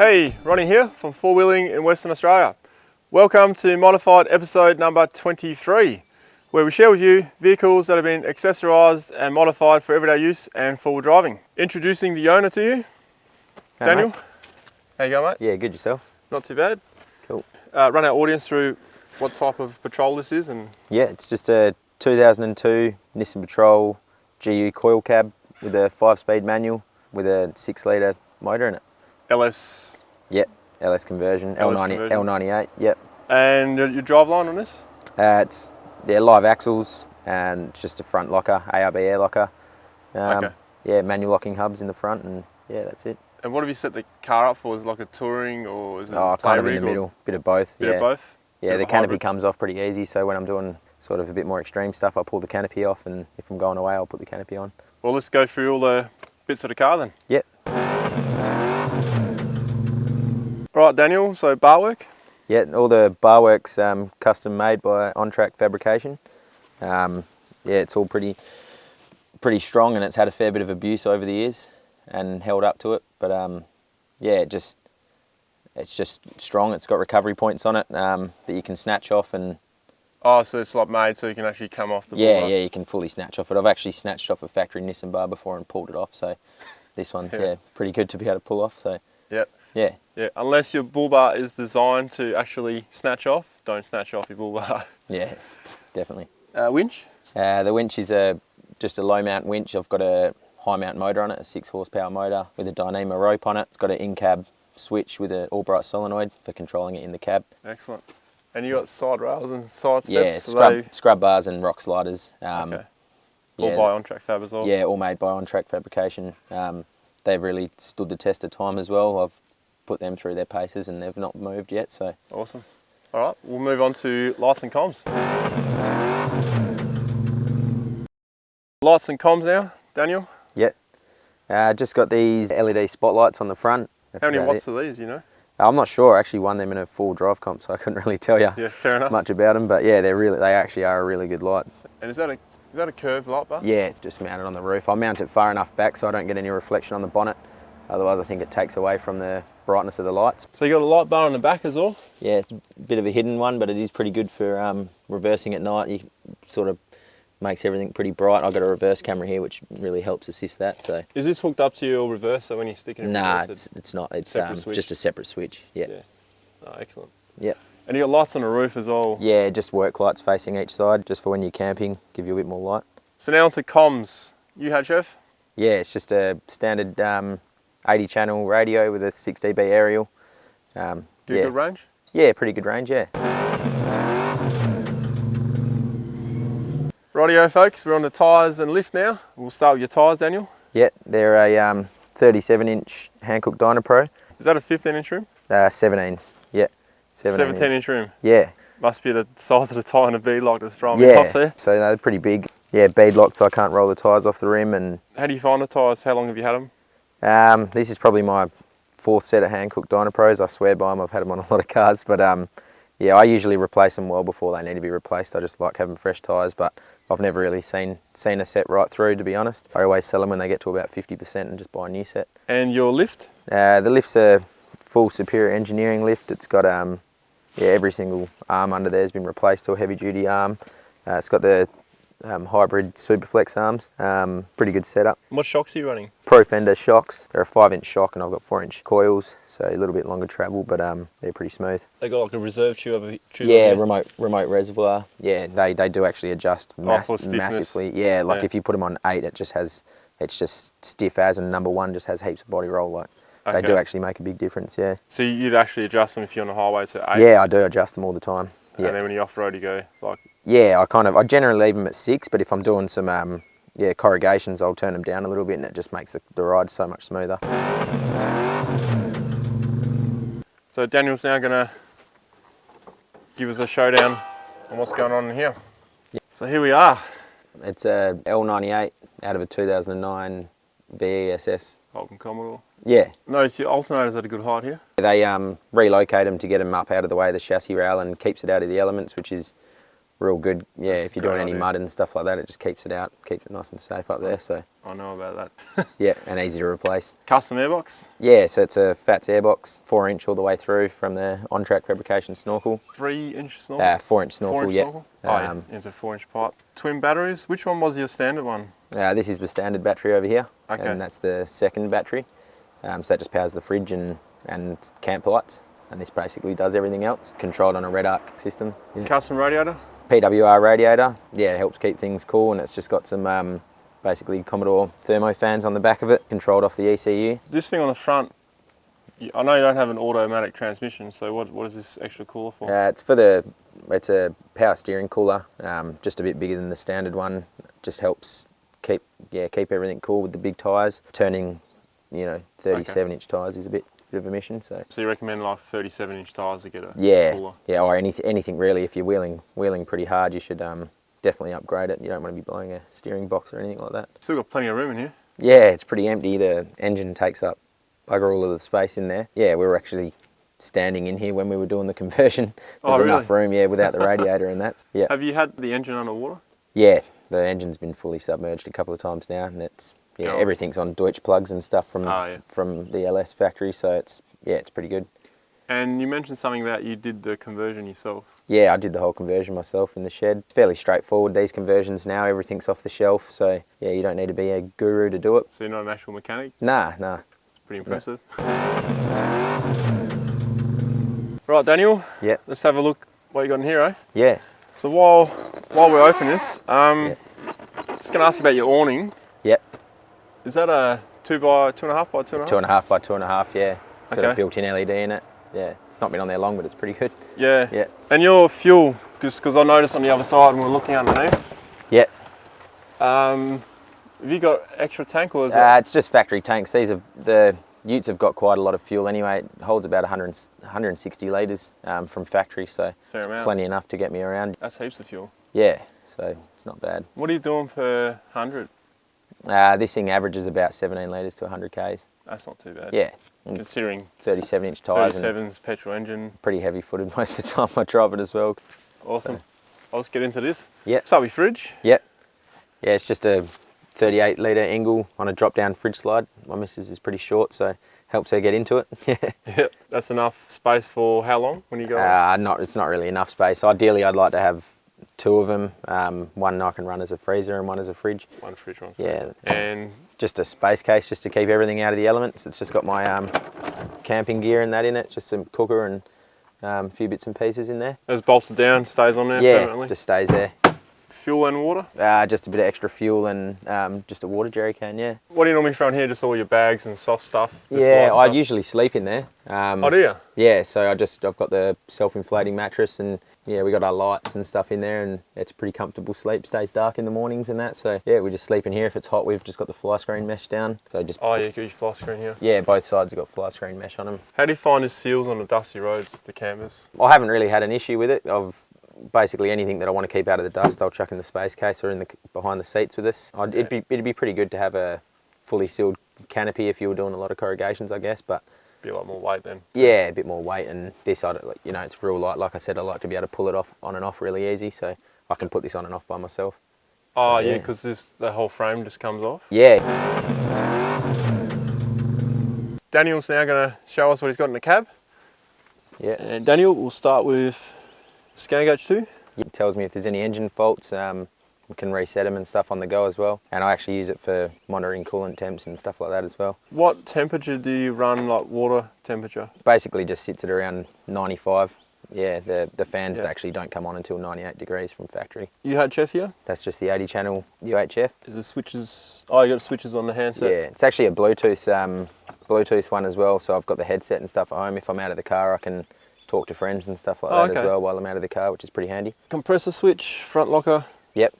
Hey, Ronnie here from Four Wheeling in Western Australia. Welcome to Modified episode number 23, where we share with you vehicles that have been accessorised and modified for everyday use and forward driving. Introducing the owner to you, Hey, Daniel. mate. How you going, mate? Yeah, good yourself. Not too bad. Cool. Run our audience through what type of Patrol this is. And Yeah, it's just a 2002 Nissan Patrol GU coil cab with a 5-speed manual with a 6-litre motor in it. LS. Yep, LS conversion, L98, yep. And your drive line on this? It's live axles and just a front locker, ARB air locker. Okay. Yeah, manual locking hubs in the front, and yeah, that's it. And what have you set the car up for? Is it like a touring or is it a play kind of in rig the or middle, bit of both. Bit of both? Yeah, Bit the of a canopy hybrid? comes off pretty easy, so when I'm doing sort of a bit more extreme stuff, I pull the canopy off, and if I'm going away, I'll put the canopy on. Well, let's go through all the bits of the car then. Yep. All right, Daniel, so bar work? Yeah, all the bar work's custom made by On-Track Fabrication. Yeah, it's all pretty strong, and it's had a fair bit of abuse over the years and held up to it. But yeah, it's just strong. It's got recovery points on it that you can snatch off, and Oh, so it's like made so you can actually come off the yeah, board. yeah, you can fully snatch off it. I've actually snatched off a factory Nissan bar before and pulled it off, so this one's Yeah. pretty good to be able to pull off. So Yep. yeah, Yeah, unless your bull bar is designed to actually snatch off, don't snatch off your bull bar. yeah, definitely. Winch? The winch is just a low mount winch. I've got a high mount motor on it, a 6 horsepower motor with a Dyneema rope on it. It's got an in-cab switch with an all-bright solenoid for controlling it in the cab. Excellent. And you got side rails and side steps? Yeah, so scrub bars and rock sliders. okay. Yeah, All by On-Track Fab as well? yeah, all made by On-Track Fabrication. They've really stood the test of time as well. I've put them through their paces and they've not moved yet. So Awesome. All right, we'll move on to lights and comms. Lights and comms now, Daniel. yeah, just got these LED spotlights on the front. That's How many about watts are these, you know? I'm not sure. I actually won them in a full drive comp, so I couldn't really tell you Yeah, fair enough. much about them. But yeah, they actually are a really good light. And is that a curved light bar? Yeah, it's just mounted on the roof. I mount it far enough back so I don't get any reflection on the bonnet. Otherwise, I think it takes away from the brightness of the lights. So you got a light bar on the back as well? Yeah, it's a bit of a hidden one, but it is pretty good for reversing at night. You sort of makes everything pretty bright. I've got a reverse camera here, which really helps assist that. So Is this hooked up to your reverse, so when you stick it in nah, reverse, it's not. It's separate switch? just a separate switch. Yeah, Yeah. Oh, excellent. yeah, And you got lights on the roof as well. yeah. Just work lights facing each side, just for when you're camping, give you a bit more light. So now onto comms. UHF? Yeah, it's just a standard 80-channel radio with a 6 dB aerial. Do yeah, good range? yeah, pretty good range. Yeah. Rightio folks, we're on the tyres and lift now. We'll start with your tyres, Daniel. Yeah, they're a 37-inch Hankook Dynapro, Is that a 15-inch rim? 17s. Yeah, 17-inch rim. Yeah, Must be the size of the tyre in a bead-lock that's throwing me off there. so they're pretty big. Yeah, bead locked, so I can't roll the tyres off the rim. And How do you find the tyres? How long have you had them? this is probably my 4th set of Hankook Dynapros. I swear by them. I've had them on a lot of cars, but yeah, I usually replace them well before they need to be replaced. I just like having fresh tyres, but I've never really seen a set right through, to be honest. I always sell them when they get to about 50% and just buy a new set. And your lift? The lift's a full Superior Engineering lift. It's got yeah, every single arm under there has been replaced to a heavy duty arm. It's got the hybrid Superflex arms. Pretty good setup. What shocks are you running? Pro Fender shocks. They're a 5-inch shock and I've got 4-inch coils, so a little bit longer travel, but they're pretty smooth. They got like a reserve tube Yeah, remote reservoir. Yeah, they do actually adjust for stiffness. massively. Yeah, like Yeah. if you put them on 8, it's just stiff as, and number 1 just has heaps of body roll. Like they do Okay. actually make a big difference. Yeah. So you'd actually adjust them if you're on the highway to 8? Yeah, I do adjust them all the time. And Yeah. then when you off-road, you go like... Yeah, I generally leave them at 6, but if I'm doing some corrugations, I'll turn them down a little bit, and it just makes the ride so much smoother. So Daniel's now going to give us a showdown on what's going on in here. Yeah. So here we are. It's a L98 out of a 2009 VESS. Holden Commodore. Yeah. Notice your alternators at a good height here. They relocate them to get them up out of the way of the chassis rail and keeps it out of the elements, which is real good. Yeah, That's if you're a great doing any idea. mud and stuff like that, it just keeps it out, keeps it nice and safe up there. So I know about that. yeah, and easy to replace. Custom airbox? Yeah, so it's a FATS airbox, 4-inch all the way through from the on-track fabrication snorkel. 3-inch snorkel? 4-inch snorkel, 4-inch yeah. snorkel? Oh, yeah, into 4-inch pipe. Twin batteries. Which one was your standard one? This is the standard battery over here, Okay. and that's the second battery. So that just powers the fridge and camp lights, and this basically does everything else. Controlled on a red arc system. Yeah. Custom radiator? PWR radiator, yeah, it helps keep things cool, and it's just got some basically Commodore thermo fans on the back of it, controlled off the ECU. This thing on the front, I know you don't have an automatic transmission, so what is this extra cooler for? It's a power steering cooler, just a bit bigger than the standard one. Just helps keep everything cool with the big tyres. Turning, 37-inch tyres is a bit of a mission. So you recommend like 37-inch tyres to get a cooler? Yeah, or anything really. If you're wheeling pretty hard, you should definitely upgrade it. You don't want to be blowing a steering box or anything like that. Still got plenty of room in here. Yeah, it's pretty empty. The engine takes up bugger all of the space in there. Yeah, we were actually standing in here when we were doing the conversion. There's enough room, without the radiator and that. Yeah. Have you had the engine underwater? Yeah, the engine's been fully submerged a couple of times now, and it's everything's on Deutsch plugs and stuff from the LS factory, so it's pretty good. And you mentioned something about you did the conversion yourself. Yeah, I did the whole conversion myself in the shed. It's fairly straightforward, these conversions now, everything's off the shelf, so yeah, you don't need to be a guru to do it. So you're not an actual mechanic? Nah. It's pretty impressive. Right, Daniel. Yeah. Let's have a look what you got in here, eh? Yeah. So while we open this, just going to ask you about your awning. Yep. Is that a 2x2.5 by 2.5? 2.5 by 2.5, yeah. It's got Okay. a built-in LED in it. Yeah, it's not been on there long, but it's pretty good. Yeah. Yeah. And your fuel, just because I noticed on the other side when we're looking underneath. Yeah. Have you got extra tank or is It's just factory tanks. The Utes have got quite a lot of fuel anyway. It holds about 160 litres from factory, so Fair amount. plenty enough to get me around. That's heaps of fuel. Yeah, so it's not bad. What are you doing per 100? This thing averages about 17 litres to 100 k's. That's not too bad. Yeah, Considering 37-inch tyres. 37's petrol engine. Pretty heavy-footed most of the time I drive it as well. Awesome. So. Let's get into this. Yep. Start with fridge. Yep. Yeah, it's just a 38 litre Engel on a drop-down fridge slide. My missus is pretty short, so helps her get into it. Yep. That's enough space for how long when you go? It's not really enough space. Ideally, I'd like to have two of them. One I can run as a freezer and one as a fridge. One fridge, one Yeah. freezer. And just a space case just to keep everything out of the elements. It's just got my camping gear and that in it, just some cooker and a few bits and pieces in there. it's bolted down, stays on there Yeah, permanently? just stays there. Fuel and water? Just a bit of extra fuel and just a water jerry can, yeah. What do you normally throw in here? Just all your bags and soft stuff? Just Yeah, light I stuff? usually sleep in there. Oh, do you? Yeah, so I've got the self-inflating mattress and yeah, we got our lights and stuff in there and it's a pretty comfortable sleep. Stays dark in the mornings and that, so yeah, we just sleep in here. If it's hot, we've just got the fly screen mesh down. So just Oh, yeah, you got your fly screen here. yeah, both sides have got fly screen mesh on them. How do you find the seals on the dusty roads, the canvas? I haven't really had an issue with it. Of basically anything that I want to keep out of the dust, I'll chuck in the space case or behind the seats with this. It'd be pretty good to have a fully sealed canopy if you were doing a lot of corrugations, I guess, but Be a lot more weight then. yeah, a bit more weight, and this, it's real light. Like I said, I like to be able to pull it off on and off really easy, so I can put this on and off by myself. Oh, So, yeah, because the whole frame just comes off. Yeah. Daniel's now going to show us what he's got in the cab. Yeah. And Daniel, we'll start with scan gauge 2. It tells me if there's any engine faults. We can reset them and stuff on the go as well. And I actually use it for monitoring coolant temps and stuff like that as well. What temperature do you run, like water temperature? Basically just sits at around 95. Yeah, the fans actually don't come on until 98 degrees from factory. UHF here? That's just the 80 channel UHF. Is the switches, oh, you got switches on the handset? Yeah, it's actually a Bluetooth one as well, so I've got the headset and stuff at home. If I'm out of the car, I can talk to friends and stuff like that as well while I'm out of the car, which is pretty handy. Compressor switch, front locker? Yep.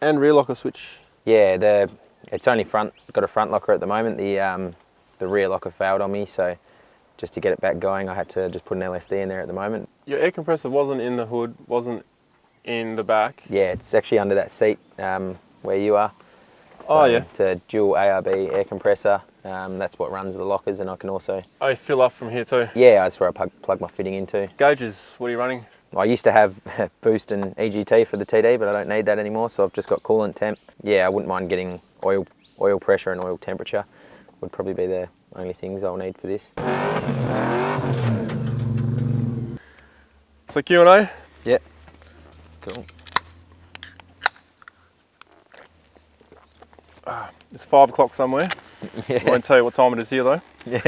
And rear locker switch? Yeah, it's only got a front locker at the moment. The rear locker failed on me, so just to get it back going, I had to just put an LSD in there at the moment. Your air compressor wasn't in the hood, wasn't in the back? Yeah, it's actually under that seat where you are. So Oh, yeah. It's a dual ARB air compressor. That's what runs the lockers, and I can also... Oh, you fill up from here too? Yeah, that's where I plug my fitting into. Gauges, what are you running? I used to have boost and EGT for the TD, but I don't need that anymore, so I've just got coolant temp. Yeah, I wouldn't mind getting oil pressure and oil temperature. Would probably be the only things I'll need for this. So Q&A? Yep. Cool. It's 5 o'clock somewhere. Yeah. I won't tell you what time it is here though. Yeah.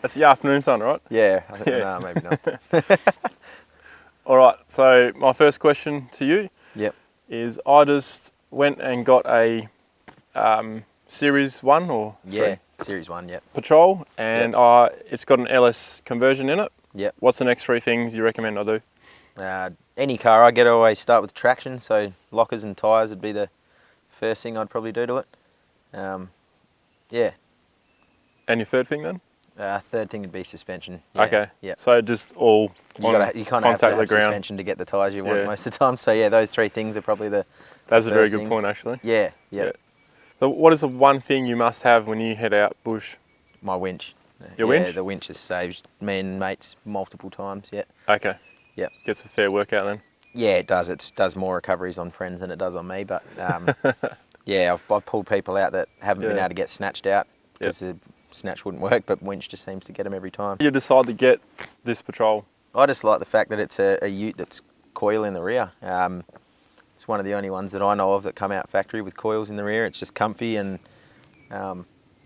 That's the afternoon sun, right? Yeah, I think, Yeah. no, maybe not. All right, so my first question to you Yep. is I just went and got a Series 1 or Yeah, Series 1, yep. Patrol, and it's got an LS conversion in it. Yep. What's the next 3 things you recommend I do? Any car I get, I always start with traction, so lockers and tyres would be the first thing I'd probably do to it. Yeah. And your third thing then? Third thing would be suspension. Yeah, Okay. Yeah. So just all You kind of have to contact have the ground. suspension to get the tyres you want Yeah. most of the time. So yeah, those 3 things are probably the That's a very first good things. point actually. Yeah, yeah. Yeah. So what is the one thing you must have when you head out bush? My winch. Your yeah, winch? the winch has saved me and mates multiple times. Yeah. Okay. Yep. Gets a fair workout then. Yeah, it does. It does more recoveries on friends than it does on me. But yeah, I've pulled people out that haven't been Yeah. able to get snatched out because the snatch wouldn't work, but winch just seems to get them every time. You decide to get this Patrol. I just like the fact that it's a ute that's coil in the rear. It's one of the only ones that I know of that come out factory with coils in the rear. It's just comfy and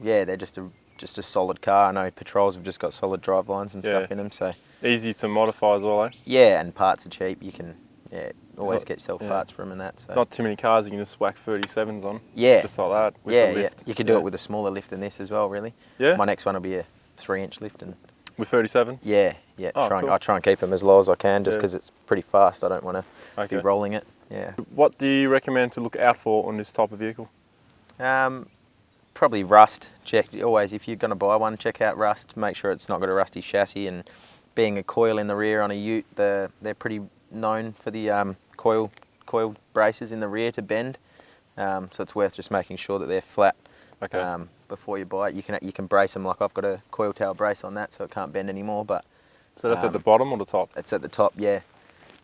yeah, they're just a solid car. I know Patrols have just got solid drive lines and stuff in them, so Easy to modify as well, eh? yeah, and parts are cheap. You can always not- get yourself yeah. parts from and that. So Not too many cars you can just whack 37s on. yeah, Just like that. With yeah, the yeah. lift. You can do it with a smaller lift than this as well, really. Yeah? My next one will be a 3-inch lift, and With 37s? yeah. Oh, cool. I try and keep them as low as I can, just Yeah. because it's pretty fast. I don't want to Okay. be rolling it. Yeah. What do you recommend to look out for on this type of vehicle? Probably rust. Check always if you're going to buy one. Check out rust. Make sure it's not got a rusty chassis. And being a coil in the rear on a Ute, they're pretty known for the coil braces in the rear to bend. So it's worth just making sure that they're flat. Okay. Before you buy it, you can brace them. Like I've got a coil tail brace on that, so it can't bend anymore. But So that's at the bottom or the top? it's at the top. Yeah.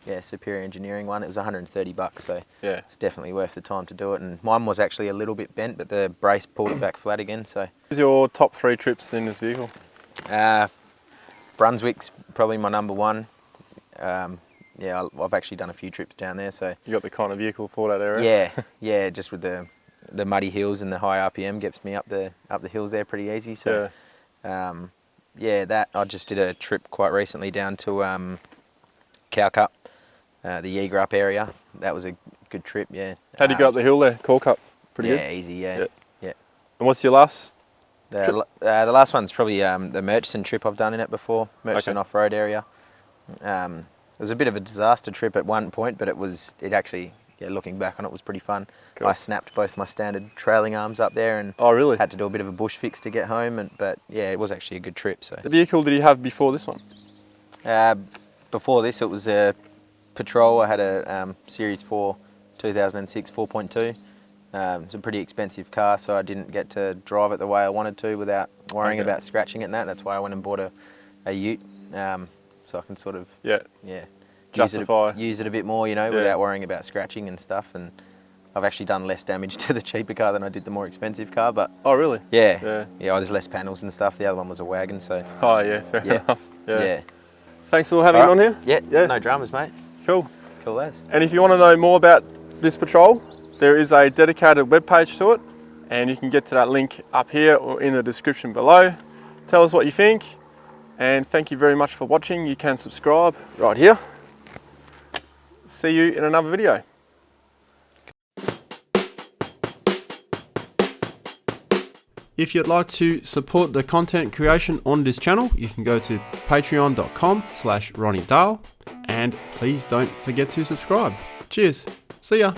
Yeah, Superior Engineering one. It was $130, so Yeah. it's definitely worth the time to do it. And mine was actually a little bit bent, but the brace pulled it back flat again. So What's your top 3 trips in this vehicle? Brunswick's probably my number 1. Yeah, I've actually done a few trips down there. So You got the kind of vehicle for that area? yeah, just with the muddy hills and the high RPM gets me up the hills there pretty easy. So yeah, that I just did a trip quite recently down to Cow Cup. The Yeager up area. That was a good trip, yeah. How do you go up the hill there? Call Cup? Pretty yeah, good? easy, yeah. Yeah. Yeah. And what's your last? The last one's probably the Murchison trip I've done in it before, Murchison off-road area. It was a bit of a disaster trip at one point, but it actually, looking back on it, was pretty fun. Cool. I snapped both my standard trailing arms up there and Oh, really? had to do a bit of a bush fix to get home, but yeah, it was actually a good trip. So The vehicle did you have before this one? before this, it was a Patrol. I had a Series 4 2006 4.2. It's a pretty expensive car, so I didn't get to drive it the way I wanted to without worrying about scratching it and that. That's why I went and bought a Ute, so I can sort of Justify. use it a bit more, without worrying about scratching and stuff. And I've actually done less damage to the cheaper car than I did the more expensive car. But Oh, really? yeah, there's less panels and stuff. The other one was a wagon, so Oh, yeah, fair enough. yeah. Thanks for having it on here. Yeah, no dramas, mate. Cool. Cool as. And if you want to know more about this Patrol, there is a dedicated webpage to it, and you can get to that link up here or in the description below. Tell us what you think, and thank you very much for watching. You can subscribe right here. See you in another video. If you'd like to support the content creation on this channel, you can go to patreon.com/RonnieDale, and please don't forget to subscribe. Cheers. See ya.